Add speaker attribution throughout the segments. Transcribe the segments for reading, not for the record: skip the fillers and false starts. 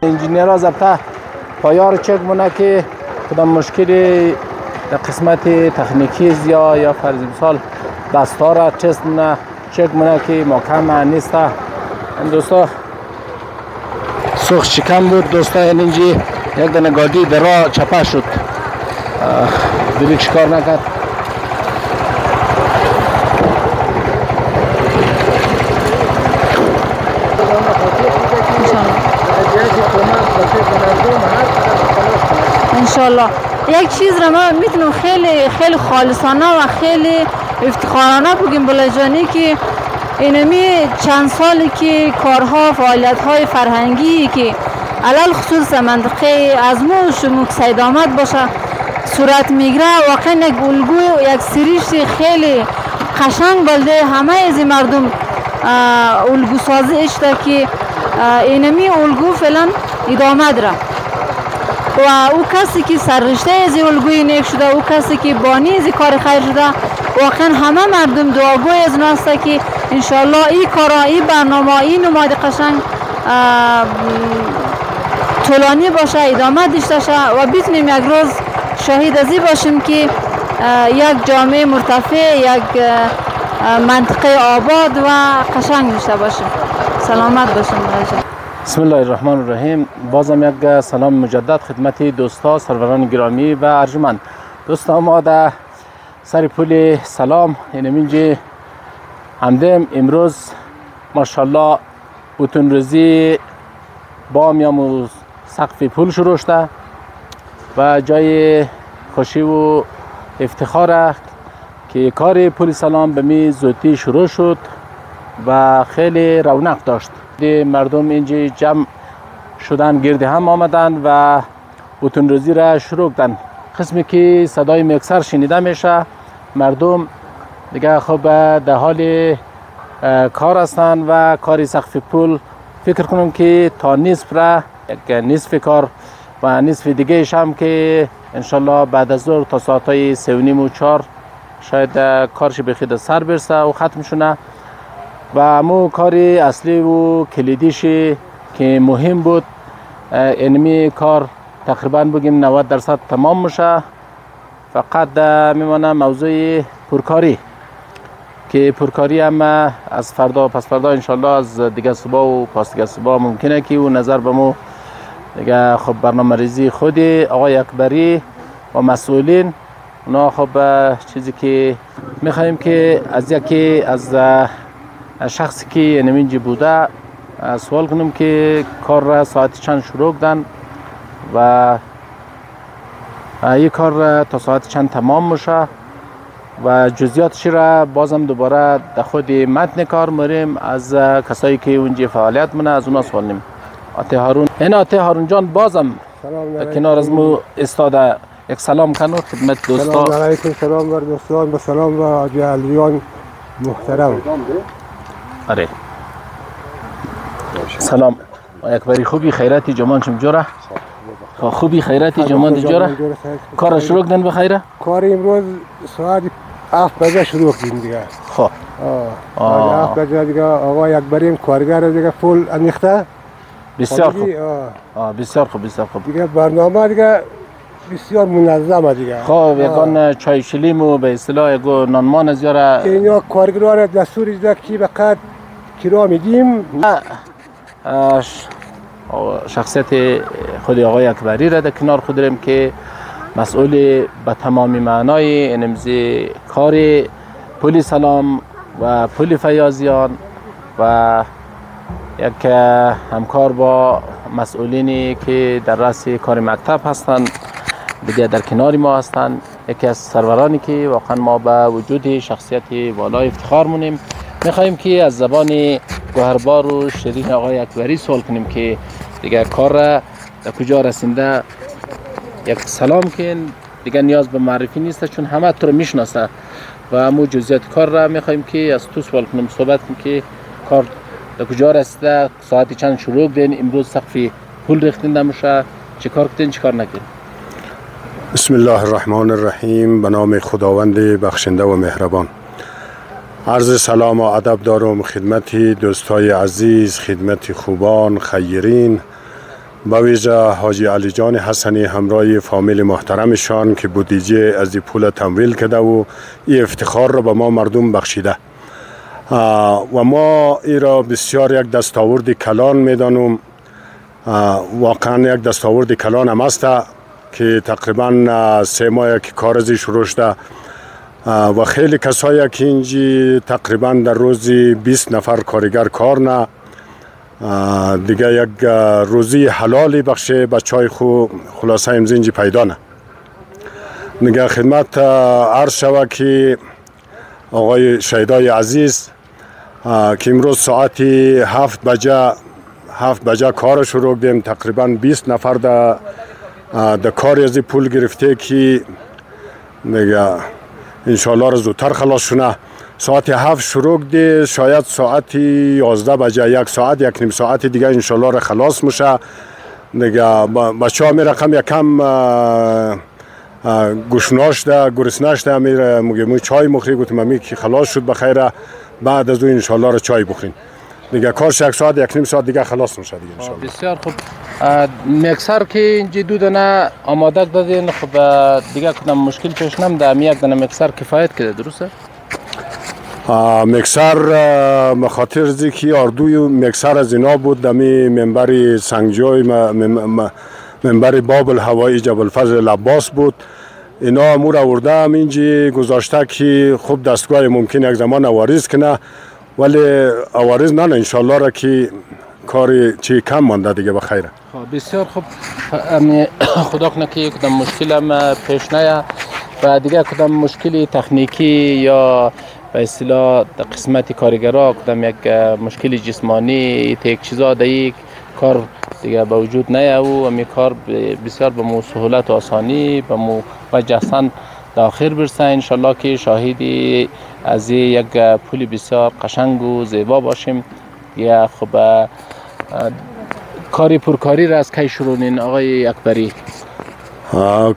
Speaker 1: انجینیر از ابته پایار چک مونه که کدام مشکلی در قسمت تکنیکی یا فرض مثال دستار چست مونه چک مونه که محکم نیست. این دوستا سوخت شکم بود دوستا. اینجی یک دنه گاڑی در راه چپه شد، بریکش کار نکرد.
Speaker 2: انشالله یک چیز را ما میتونم خیلی خالصانه و خیلی افتخارانه بگیم بلجانی که اینمی چند سالی که کارها فعالیت‌های فرهنگی که علل خصوص منطقه از شموک سید آمد باشه صورت میگیره، واقعا یک الگو یک سریش خیلی قشنگ بلده همه از مردم الگو سازی اشته که اینمی الگو فعلا ادامه داره و او کسی که سررشته از الگوی نیک شده، او کسی که بانی از کار خیر شده، واقعا همه مردم دعاگوی از ناسته که انشالله این کارا، این برنامه، این نماد قشنگ طولانی باشه، ادامه داشته شه و بتونیم یک روز شاهد ازی باشیم که یک جامعه مرتفع، یک منطقه آباد و قشنگ داشته باشیم. سلامت باشیم.
Speaker 1: بسم الله الرحمن الرحیم. بازم یک سلام مجدد خدمت دوستا سروران گرامی و ارجمند. دوستا ما در سر پل سلام اینجا همدم امروز ماشاءالله بوتون روزی بام یا سقف پل شروع شده و جای خوشی و افتخار که کار پل سلام به می زودی شروع شد و خیلی رونق داشت. مردم اینجا جمع شدن، گرد هم آمدن و بوتون روزی را شروع کردن. قسمی که صدای میکسر شنیده میشه، مردم دیگه خب در حال کار هستند و کاری سقف پل فکر کنم که تا نصف را نصف کار و نصف دیگه هم که انشالله بعد از ظهر تا ساعتهای 3:30 و 4 شاید کارش بخید سر برسه و ختم شونه و امو کار اصلی و کلیدیش که مهم بود اینمی کار تقریبا بگیم 90% تمام میشه. فقط میمانه موضوع پرکاری که پرکاری هم از فردا پس فردا انشالله از دیگه صبح و پس دیگه صبح ممکنه که و نظر به مو دیگه خب برنامه ریزی خود آقای اکبری و مسئولین اونا خب چیزی که میخوایم که از یکی از شخصی که اینجا بوده سوال کنم که کار را ساعت چند شروع کردن و این کار تا ساعت چند تمام میشه و جزئیاتش را بازم دوباره در خود متن کار میریم از کسایی که اونجا فعالیت منه از اونا سوال نیم. آته هارون، این آته هارون جان بازم کنار از مو استاده یک سلام کنو خدمت دوستا.
Speaker 3: سلام علیکم. سلام بر دوستان، با سلام و جلیان محترم.
Speaker 1: آره سلام اکبری. خوبی خیراتی جمان چم جوره؟ خوبی خیراتی جمان جوره؟ کار شروع کردن بخیره؟
Speaker 3: کار امروز ساعت 7 بجه شروع کردیم دیگه.
Speaker 1: خب
Speaker 3: 7 بجه دیگه آقای اکبریم کارگر دیگه فول انیخته.
Speaker 1: بسیار خوب. بسیار خوب بسیار خوب.
Speaker 3: دیگه برنامه دیگه بسیار منظمه دیگه.
Speaker 1: خب یکان چای شلیمو به اصطلاح یکو نانمان از یاره
Speaker 3: اینا کارگران دستور دیده که فقط کرا میدیم.
Speaker 1: شخصیت خود آقای اکبری را در کنار خود داریم که مسئول به تمام معنای انمزی کار پل سلام و پل فیاضیان و یک همکار با مسئولینی که در رأس کار مکتب هستند دیگه در کنار ما هستند. یکی از سرورانی که واقعا ما به وجود شخصیت والا افتخار مونیم. میخواهیم که از زبان گوهربار و شیرین آقای اکبری سوال کنیم که دیگه کار را در کجا رسیده. یک سلام که دیگه نیاز به معرفی نیست چون همه تو رو میشناسه و همون جزئیات کار را میخواهیم که از تو سوال کنیم، صحبت کنیم که کار در کجا رسیده، ساعت چند شروع کردین، امروز سقف پل ریختین نمیشه، چه کار کردین چه کار نکردین؟
Speaker 4: بسم الله الرحمن الرحیم. به نام خداوند بخشنده و مهربان. عرض سلام و ادب دارم خدمت دوستای عزیز، خدمت خوبان خیرین به ویژه حاجی علی جان حسنی همراه فامیل محترمشان که بودجه از این پول تمویل کرده و این افتخار را به ما مردم بخشیده و ما ای را بسیار یک دستاورد کلان میدانم. واقعا یک دستاورد کلان هم است که تقریبا 3 ماه که کار ازی شروع شده و خیلی کسایی که اینجی تقریبا در روزی 20 نفر کارگر کار نه دیگه یک روزی حلالی بخشه بچهای خو خلاصه امزینجی پیدا نه. دیگه خدمت عرض شود که آقای شهیدای عزیز که امروز ساعت 7 بجه کار شروع کردیم، تقریبا 20 نفر در کار از پول گرفته که دیگه انشالله را زودتر خلاص شونه. ساعت 7 شروع کردیم، شاید ساعت 11 بجه 1 ساعت 1 نیم ساعت دیگه انشالله را خلاص میشه. دیگه بچه ها می رقم یکم گوشناش ده گرسناش ده میگه چای مخری گفتم امی که خلاص شد بخیره بعد از اون انشالله را چای بخورین دیگه کارش 1 ساعت 1 نیم ساعت دیگه خلاص میشه دیگه انشالله.
Speaker 1: بسیار خوب. میکسر که اینجا 2 دانه آماده دادین، خب دیگه کدام مشکل پیش نمیاد؟ یک دانه میکسر کفایت کرده درسته؟
Speaker 4: میکسر مخاطر ازی که اردوی میکسر از اینا بود دمی منبر سنگجوی منبر بابل هوایی جبل فضل عباس بود. اینا امور آورده هم اینجی گذاشته که خوب دستگاه ممکن یک زمان عوارض کنه ولی عوارض نه انشالله را که کاری چی کم مانده دیگه بخیره.
Speaker 1: بسیار خوب. خدا کنه که کدام مشکل هم پیش نیاد و دیگه کدام مشکلی تکنیکی یا به اصطلاح قسمت کارگرها کدام یک مشکل جسمانی یک چیزا در یک کار دیگه به وجود نیاد و می کار بسیار به مو سهولت و آسانی به مو وجه احسن در آخر برسه. انشالله که شاهدی از یک پول بسیار قشنگ و زیبا باشیم. یا خب کاری پرکاری را از کی شروع نین آقای اکبری؟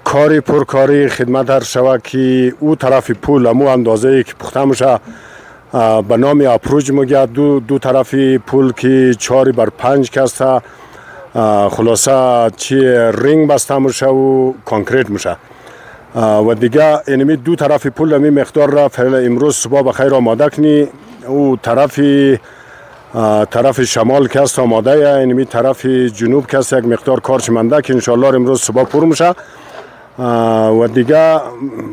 Speaker 4: کاری پرکاری خدمت هر شود که او طرف پول امو اندازه که پخته میشه به نام اپروچ میگه دو طرف پول که 4x5 کسته خلاصه چی رینگ بسته میشه و کانکریت میشه و دیگه اینمی 2 طرف پول امی مقدار را فعلا امروز صبح بخیر آماده کنی. او طرف شمال که است آماده یا اینمی طرف جنوب که است یک مقدار کارش منده که انشالله امروز صبح پر میشه و دیگه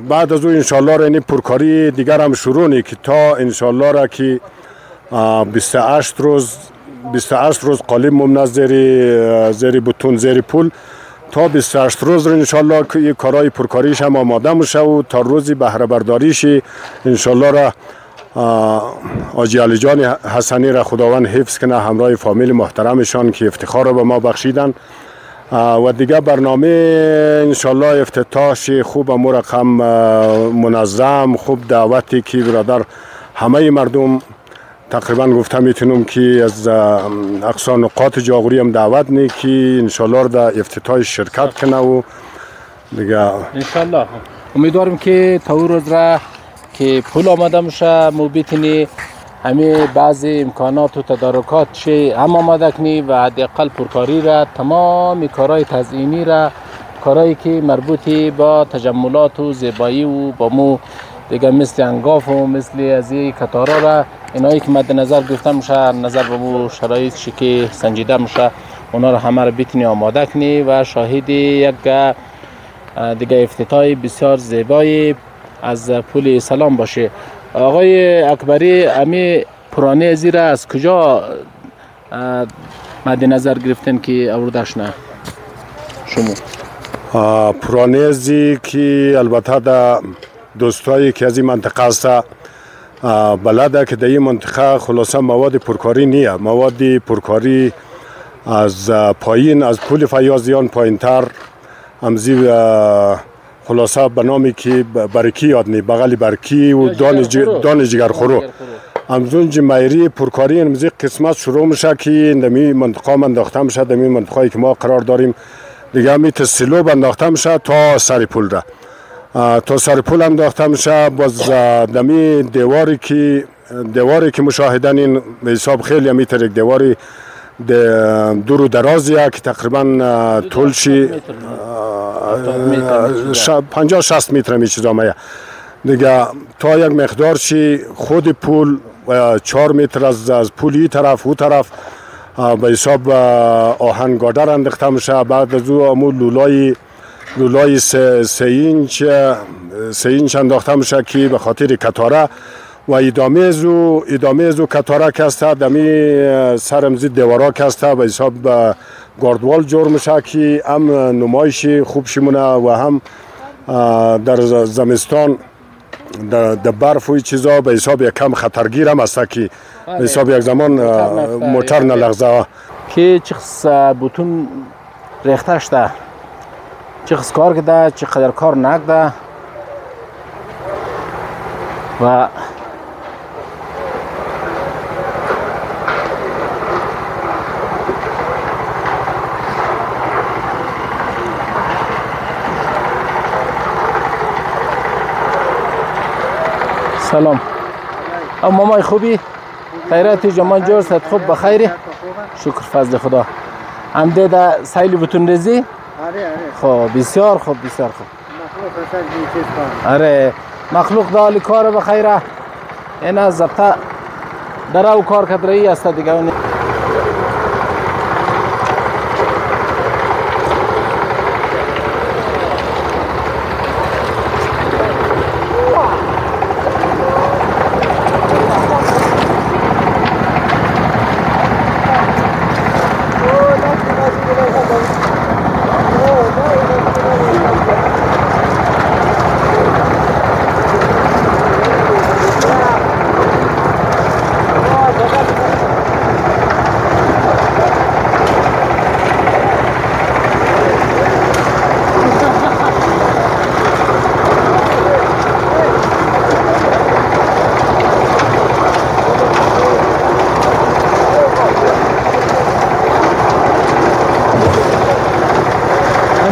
Speaker 4: بعد از اون انشالله را این پرکاری دیگر هم شروع نی که تا انشالله را که 28 روز قالب ممنه زیر بتون زیر پول تا 28 روز را انشالله که این کارهای پرکاریش هم آماده میشه و تا روزی بهره برداریش انشالله را حاجی علی جان حسنی را خداوند حفظ کنه همراه فامیل محترمشان که افتخار را به ما بخشیدن و دیگه برنامه انشالله افتتاحش خوب مرقم منظم خوب دعوتی که برادر همه مردم تقریبا گفته میتونم که از اقصا نقاط جاغوری هم دعوت نی که انشالله در افتتاح شرکت کنه و دیگه
Speaker 1: انشالله امیدوارم که تا اون روز را که پول آماده میشه مو بتونی همه بعضی امکانات و تدارکات هم آماده کنی و حداقل پرکاری را تمام کارهای تزئینی را کارهایی که مربوطی با تجملات و زیبایی و با مو دیگه مثل انگاف و مثل از این کتارا را اینایی که مد نظر گرفته میشه نظر به مو شرایط که سنجیده میشه اونا را همه را بتونی آماده کنی و شاهد یک دیگه افتتاح بسیار زیبایی از پول سلام باشه. آقای اکبری امی پرانه ازی را از کجا مد نظر گرفتن که آوردش نه شما؟
Speaker 4: پرانه ازی که البته در دوستایی که از این منطقه است بلده که در این منطقه خلاصه مواد پرکاری نیه. مواد پرکاری از پایین از پول فیاضیان پایین تر همزی خلاصه به نامی که برکی یاد نی بغل برکی و دان جگر خورو همزون جمعیری پرکاری امزی قسمت شروع میشه که دمی منطقه انداخته میشه دمی منطقه که ما قرار داریم دیگه همی تسلوب انداخته میشه تا سر پول را تا سر پول انداخته میشه باز دمی دیواری که مشاهدن این به حساب خیلی همی ترک دیواری دور و درازیه که تقریبا طولشی 50-60 متر می چیزامه دیگه. تا یک مقدار شی خود پول و 4 متر از پولی طرف و طرف به حساب آهن گادر انداخته میشه. بعد از او امو لولای 3 اینچ انداخته میشه که به خاطر کتاره و ادامه از او کتاره که است دمی سرمزی دیوارا که است به حساب گاردوال جور میشه که هم نمایش خوب شمونه و هم در زمستان در برف و چیزا به حساب یک کم خطرگیر هم است که به حساب یک زمان موتر نلغزه
Speaker 1: که چقس بوتون ریخته شده، چقس کار کده، چقدر کار نکده و سلام. مامای خوبی؟ خیراتی جمان جور ست خوب بخیری؟ شکر فضل خدا. عمده در سیل بوتون ریزی؟ خب بسیار خوب بسیار خوب. آره مخلوق دالی کار بخیره. این از ضبطه در او کار کدرایی است دیگه.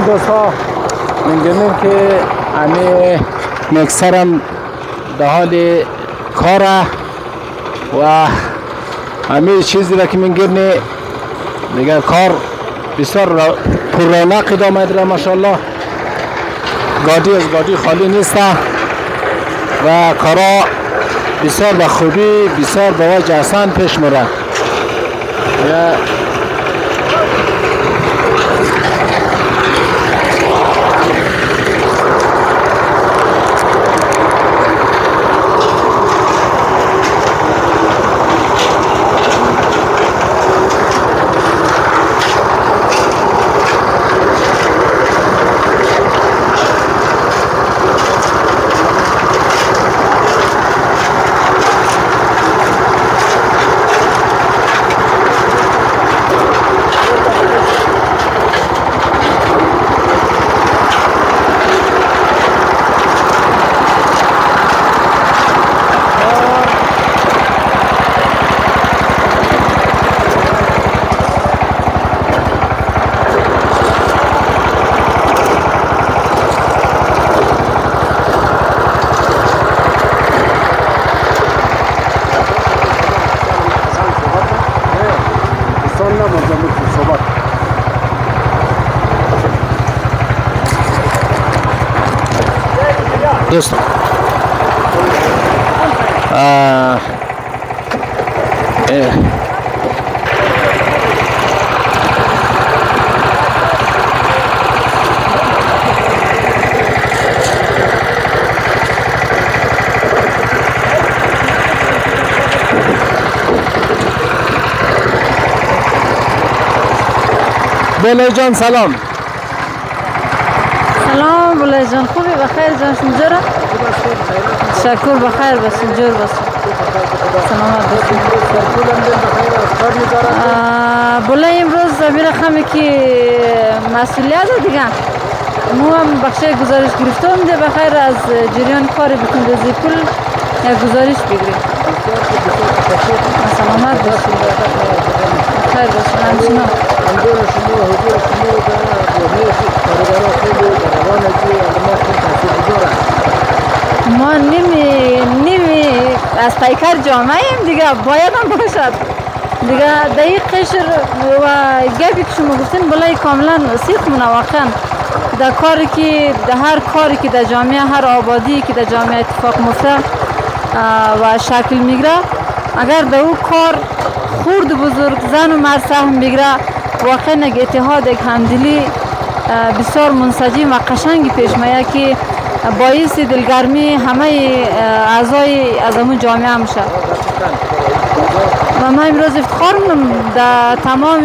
Speaker 1: دوستا میگیم که همه مکسرم در حال کاره و همه چیزی را که میگیم دیگر کار بسیار پر رونق ادامه داره ماشاءالله. گاڑی از گاڑی خالی نیست و کارا بسیار به خوبی بسیار به وجه احسان پیش میره. دوست بله جان سلام.
Speaker 2: سلام بله جان خوبی بخیر جان شنجوره؟ شکر بخیر بس شنجور بس سلامت بس. بله امروز امیر خمی که مسئولیت دیگه مو هم بخشه گزارش گرفتم ده بخیر از جریان کار بکن رزی پول یک گزارش بگیریم. سلامت باشید بخیر باشید همچنان. ما نیمی از پیکر جامعه ایم دیگه باید هم باشد. دیگه در این قشر و گپی که شما گفتین بلای کاملا صدق منواقعا در کاری که در هر کاری که در جامعه هر آبادی که در جامعه اتفاق میفته و شکل میگیره اگر در اون کار خورد بزرگ زن و مرد سهم بگیره واقعا یک اتحاد یک همدلی بسیار منسجم و قشنگی پیش میاد که باعث دلگرمی همه اعضای از همون جامعه میشه و من امروز افتخار میکنم در تمام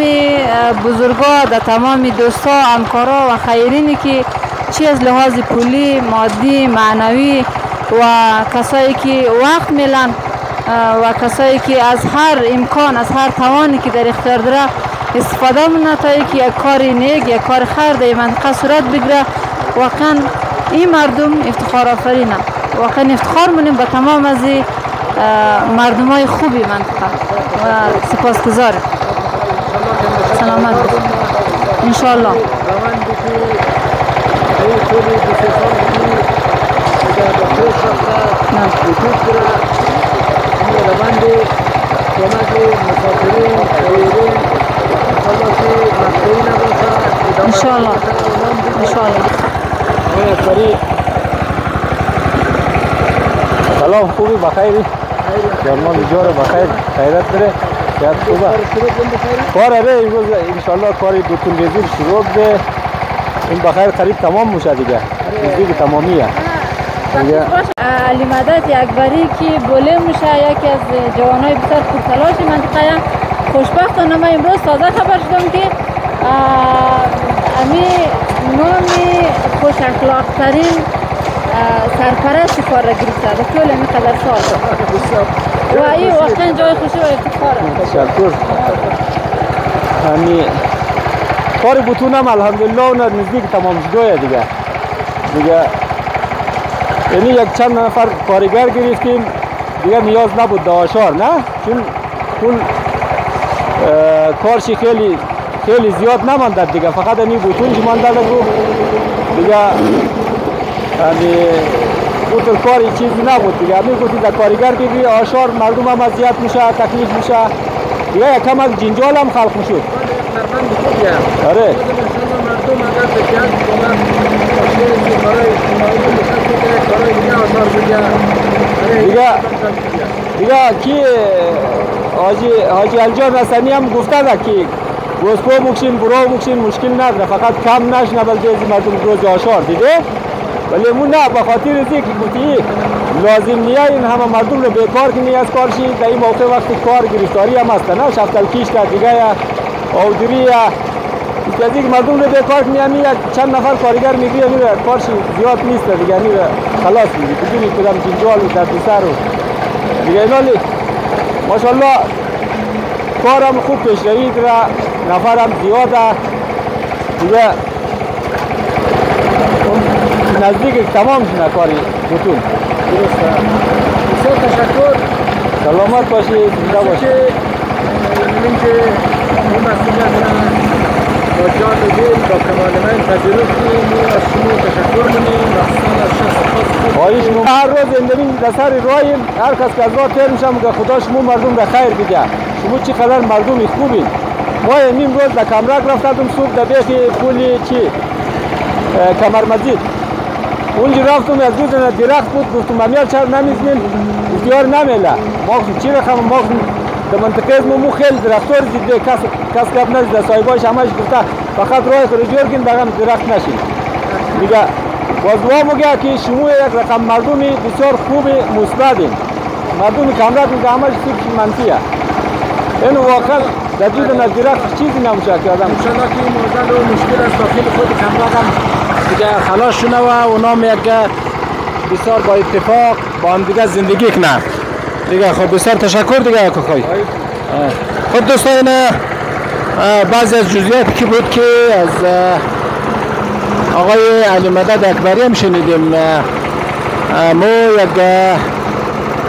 Speaker 2: بزرگا در تمام دوستا همکارا و خیرینی که چی از لحاظ پولی مادی معنوی و کسایی که وقت میلن و کسایی که از هر امکان از هر توانی که در اختیار داره استفاده منه تا که یک کار نیک یک کار خیر در منطقه صورت بگیره واقعا این مردم افتخار آفرینه واقعا افتخار منیم به تمام از مردم های خوبی منطقه و سپاسگزارم سلامت انشاءالله انشاءالله انشاءالله
Speaker 1: سلام خوبی بخیری جرمان جوره بخیر خیرت داره شاید خوبه کار اره امروز انشاءالله کاری بتون ریزی شروع ده این بخیر قریب تمام میشه دیگه ریزی تمامیه
Speaker 2: علی مدد اکبری که بوله میشه یکی از جوانای بسیار پرتلاش منطقه خوشبختانه من امروز تازه خبر شدم که امی نام خوش اخلاق ترین سرپرست کار را گرفته به طول این قدر سال و این واقعا جای خوشی و افتخاره
Speaker 1: تشکر امی کار بتونم الحمدلله اون نزدیک تمام شده دیگه یعنی یک چند نفر کارگر گرفتیم دیگه نیاز نبود داشار نه چون کل کارشی خیلی زیاد نماند دیگه فقط این بوتونج مانده بود دیگه یعنی بوتر کاری چیزی نبود دیگه همین گفتی در کارگر بگیری آشار مردم هم اذیت میشه تکلیف میشه دیگه یک کم از جنجال هم خلق میشد آره دیگه کی حاجی الجان رسانی هم گفته ده که گوسپو مکشین برو مکشین مشکل نداره فقط کم نشنه بلکه مردم روز آشار دیده ولی مون نه بخاطر ازی که گفتی لازم نیه این همه مردم رو بیکار کنی از کارشی در این موقع وقت کار گرفتاری هم هسته نه شفتل کیش در دیگه آودری کسی که مردم رو بیکار کنی همی چند نفر کارگر میگی همی کارشی زیاد نیست دیگه همی خلاص میگی بدونی کدام جنجال و درد سر و دیگه اینالی ماشاءالله کارم خوب پیش روید را نفرم زیاده دیگه نزدیک تمام شده کاری بتون
Speaker 3: درسته بسیار تشکر
Speaker 1: سلامت باشید زنده باشید
Speaker 3: این که این مسئولیت را با جان و دل با کمال من پذیرفت کنیم از شما تشکر کنیم مخصوصا از شخص خاص
Speaker 1: خواهش می‌کنم هر روز زندگی در سر راهیم هر کس که از راه تیر میشه میگه خدا شما مردم را خیر بده شما چقدر مردم خوبین ما نیم روز در کمرک رفتم صبح در بیخ پولی چی کمرمزید اونجا رفتم از روز درخت بود گفتم امیال چرا نمیزنیم اختیار نمیله ما چی رقم ما در منطقه از مو خیلی درختار زیده کس کپ نزده صاحبایش همش گفته فقط راه خود جور کن دقم درخت نشین دیگه باز دعا میگه که شما یک رقم مردمی بسیار خوب مثبتین مردم کامرات میگه همش فکر منفیه این واقعا در جود درخت چیزی نمیشه که آدم
Speaker 3: انشاءالله که این موضوع رو مشکل از داخل خود کمرات هم
Speaker 1: دیگه خلاص شونه و اونام یک بسیار با اتفاق با هم دیگه زندگی کنه دیگه خب بسیار تشکر دیگه کاکای خب دوستان بعضی از جزئیاتی که بود که از آقای علی مدد اکبری هم شنیدیم ما یک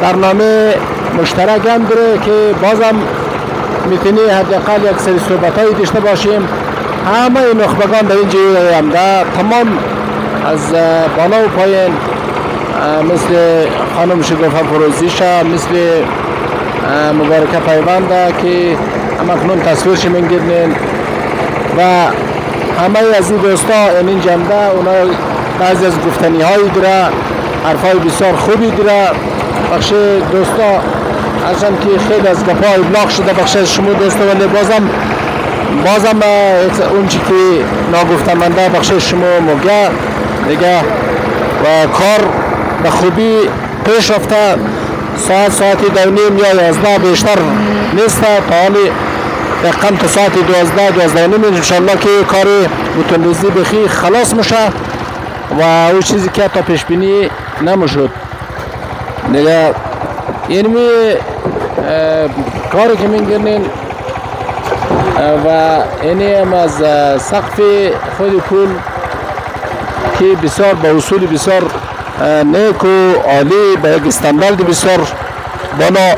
Speaker 1: برنامه مشترک هم داره که بازم میتونی حداقل یک سری صحبتایی داشته باشیم همه نخبگان در این جایی هم در تمام از بالا و پایین مثل خانم شگوفه فروزیشه مثل مبارکه پیونده که اما کنون تصویرش میگیرین و همه از این دوستا این جمعه اونا بعضی از گفتنی هایی داره، حرفای بسیار خوبی داره. بخش دوستا ازم که خیلی از گپا ابلاغ شده بخش از شما دوستا، ولی بازم اون چی که ناگفتمنده بخش شما مگه دیگه و کار به خوبی پیش رفته. ساعت 2:30 یا 11 بیشتر نیست، تا حالی دقیقاً تا ساعت 12:30 انشاءالله که کار بتونریزی بخی خلاص میشه و اون چیزی که تا پیش بینی نمیشد دیگه. یعنی کاری که میگیرین و اینی هم از سقف خود پول که بسیار با اصول بسیار نیک و عالی به یک استاندارد بسیار بالا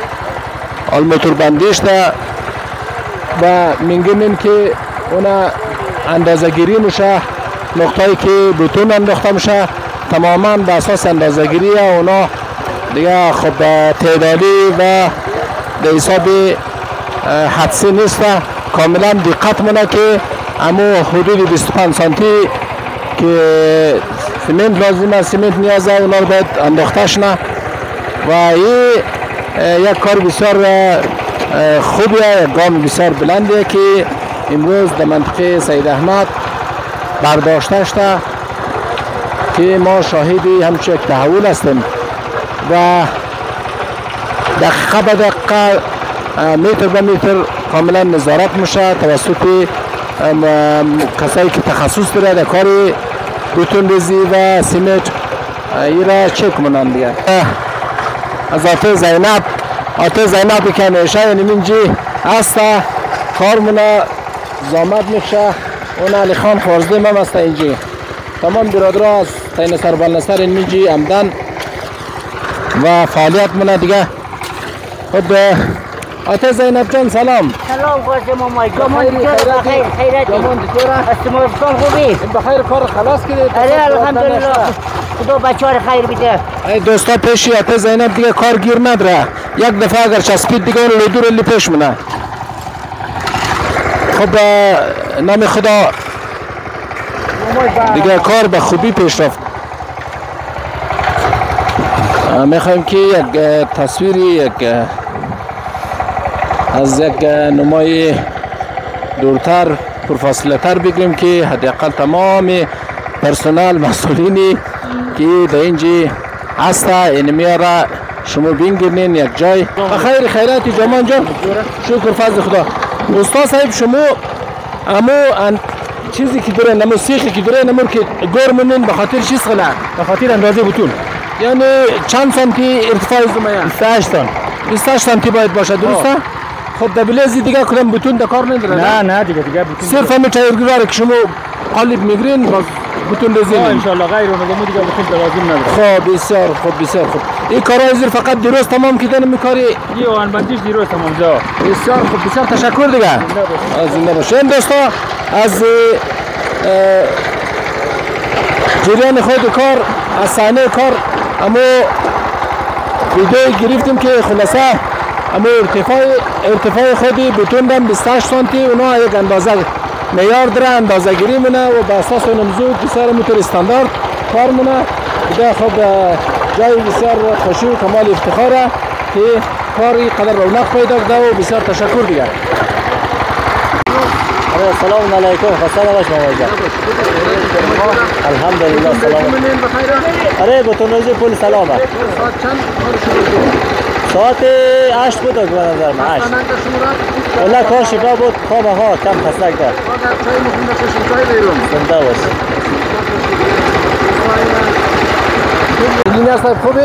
Speaker 1: الموتور بندیش ده و میگیم که اونا اندازه گیری میشه، نقطه‌ای که بتون انداخته میشه تماما به اساس اندازه گیری اونا دیگه. خب تعدادی و به حساب حدسی نیست، کاملا دقت مونه که امو حدود 25 سانتی که سیمنت لازمه، سیمنت نیازه، اونا رو باید انداخته شنه و این یک کار بسیار خوبیه، یک گام بسیار بلنده که امروز در منطقه سید احمد برداشته شده که ما شاهدی همچون یک تحول هستیم و دقیقه به دقیقه متر به متر کاملا نظارت میشه توسط کسایی که تخصص داره در کار بتون ریزی و سیمنت ایرا چک منن دیگه. از آته زینب که همیشه یعنی منجی هسته کارمونه زامد میشه. اون علی خان خورزده من هسته اینجی تمام برادرها از تین سر بالنسر این منجی امدن و فعالیت منه دیگه. خود آته زینب جان سلام.
Speaker 5: سلام قاسم مامای جامان بخیر خیراتی استمرارتان خوبی؟
Speaker 1: بخیر کار خلاص کردید؟
Speaker 5: اره الحمدلله خدا بچه ها خیر بیده.
Speaker 1: ای دوستا پیشی آته زینب دیگه کار گیر نداره، یک دفعه اگر چسبید دیگه اون لودور اللي پیش منه. خب نام خدا دیگه کار به خوبی پیش رفت. میخوایم که یک تصویری از یک نمای دورتر پرفاصله تر بگیریم که حداقل تمام پرسنل مسئولینی که در اینجا هسته این میاره شما بینگیرین یک جای. بخیر خیراتی جامان جان، شکر فضل خدا. استاد صاحب شما امو چیزی که داره نمو سیخی که داره نمو که گور منین به خاطر چیز خلا؟ به خاطر اندازه بتون یعنی چند سانتی ارتفاع زمین؟ 28 سانتی باید باشه، درسته؟ خب دبلیزی دیگه کدام بتون دکار نداره؟
Speaker 3: نه دیگه بتون
Speaker 1: صرف همین تایرگیره که شما قالب میگرین باز بتون رزین
Speaker 3: ان شاء الله غیر اون دیگه بتون لازم نداره.
Speaker 1: خب بسیار خوب. این کارا زیر فقط درست تمام کردن میکاری؟
Speaker 3: آن بندیش درست تمام جا.
Speaker 1: بسیار خوب، بسیار تشکر دیگه. زنده باشه. این دوستا از جریان خود کار، از صحنه کار اما ویدیو گرفتیم که خلاصه اما ارتفاع خودی بتون دم 28 سانتی اونا یک اندازه معیار داره، اندازه گیری منه و به اساس اون موضوع بسیار موتور استاندارد کار منه دیگه. خب جای بسیار خوشی و کمال افتخاره که کاری قدر رونق پیدا کرده و بسیار تشکر دیگه.
Speaker 5: سلام علیکم خسته نباش مامای جان. الحمدلله سلام. اره بتون ریزی پول سلامه. ساعت 8 بود به نظر من 8. والله کار شباب بود خواه کم خستک دار. زنده باش.
Speaker 1: اینجا صاحب خوبی؟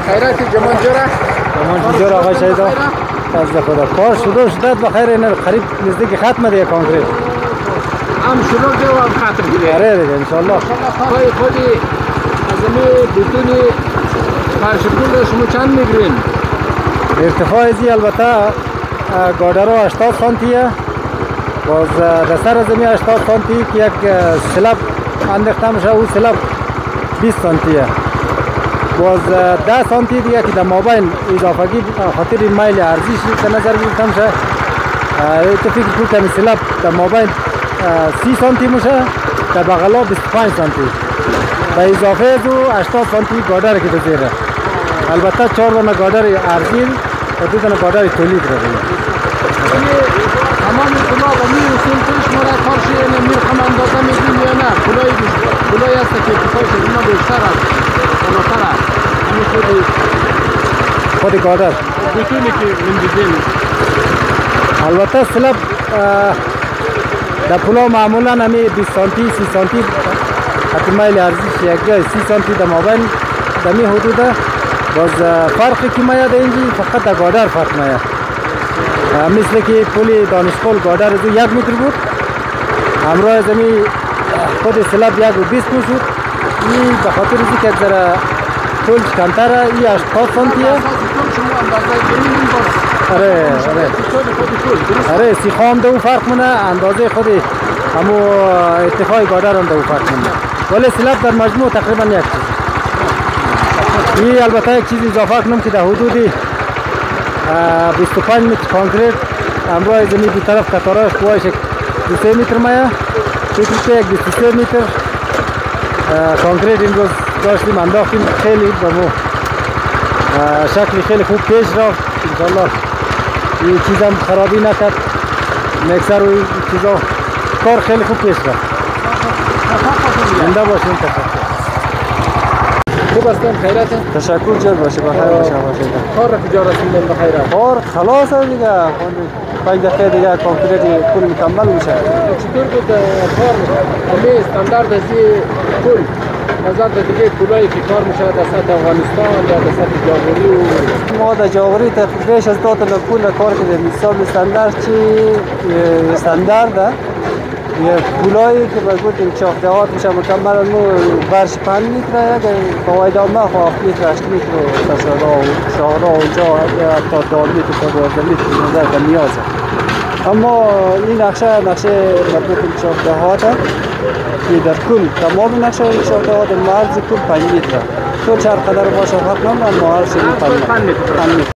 Speaker 1: خیراتی جمان
Speaker 3: جورا آقای شهیدا فضل خدا کار شروع شد بخیر این قریب نزدیک ختم دیگه کانکریت
Speaker 1: هم شروع شد و هم ختم دیگه.
Speaker 3: آره دیگه ان شاء الله.
Speaker 1: کارهای خودی از این بتونی فرش پول شما چند میگیرین؟
Speaker 3: ارتفاع زی البته گادرو 80 سانتیه، باز در سر زمین 80 سانتی که یک سلب انداخته میشه، او سلب 20 سانتیه، باز 10 سانتی دیگه که در مابین اضافگی خاطر میل ارزش در نظر گرفته میشه تو فکر کن که سلاب در مابین 30 سانتی میشه، در بغلا 25 سانتی به اضافه از او 80 سانتی گادر که بزیره. البته 4 دانه گادر ارزیل و 2 دانه گادر تولید رو
Speaker 1: تمام کلا با می اصول پیش مرا کارش نمیخوام اندازه میدیم یا نه کلای است که ارتفاعش از اینا بیشتر است بالاتر است همین
Speaker 3: خود گادر
Speaker 1: بتونی که من دیدیم.
Speaker 3: البته سلاب در پلا معمولا همی 20 سانتی 30 سانتی حتی مایل ارزش یک جای 30 سانتی در مابین در می حدوده. باز فرقی که میاد اینجی فقط در گادر فرق میاد. مثل که پل دانشپل گادر از 1 متر بود، همراه زمین خود سلاب 1.20 شد. این به خاطر از که ذره پلش کمتره، این 80 سانتیه. آره سیخام دو فرق منه، اندازه خود همو ارتفاع گادر هم دو فرق منه، ولی سلاب در مجموع تقریبا یک چیز. این البته یک چیز اضافه کنم که در حدود 25 متر کانکریت همراه زمین دو طرف قطارهاش قوایش 2 متر میه. فکر که 23 متر کانکریت امروز داشتیم انداختیم. خیلی بمو شکلی خیلی خوب پیش رفت انشالله. این چیزم خرابی نکرد، مکسر و این چیزا کار خیلی خوب پیش رفت. زنده باشیم.
Speaker 1: خوب هستم، خیرت؟
Speaker 3: تشکر جان باشه، بخیر باشه.
Speaker 1: کار را کجا رسوندن بخیر؟
Speaker 3: کار خلاص است دیگه، 5 دقیقه دیگه کانکریت پل مکمل میشه.
Speaker 1: چطور بود کار؟ همه استاندارد از پل نظر دیگه پلایی که کار میشه در سطح افغانستان یا در سطح جاغوری و
Speaker 3: ما در جاغوری بیش از 2 تا پل کار کردیم. مثال استاندارد چی استاندارد یه پولایی که بگوییم چاخدهات میشه مکمل مو ورش 5 متر یک قواعد عامه 7 متر 8 متر شاهراه اونجا تا 2 متر تا 12 متر نظر به نیازه. اما این نقشه مربوط به چاخدهات که در کل تمام نقشه چاخدهات مرز کل 5 متر. تو چهار قدر باشه فرق نمیکنه، اما هر چیزی 5 متر.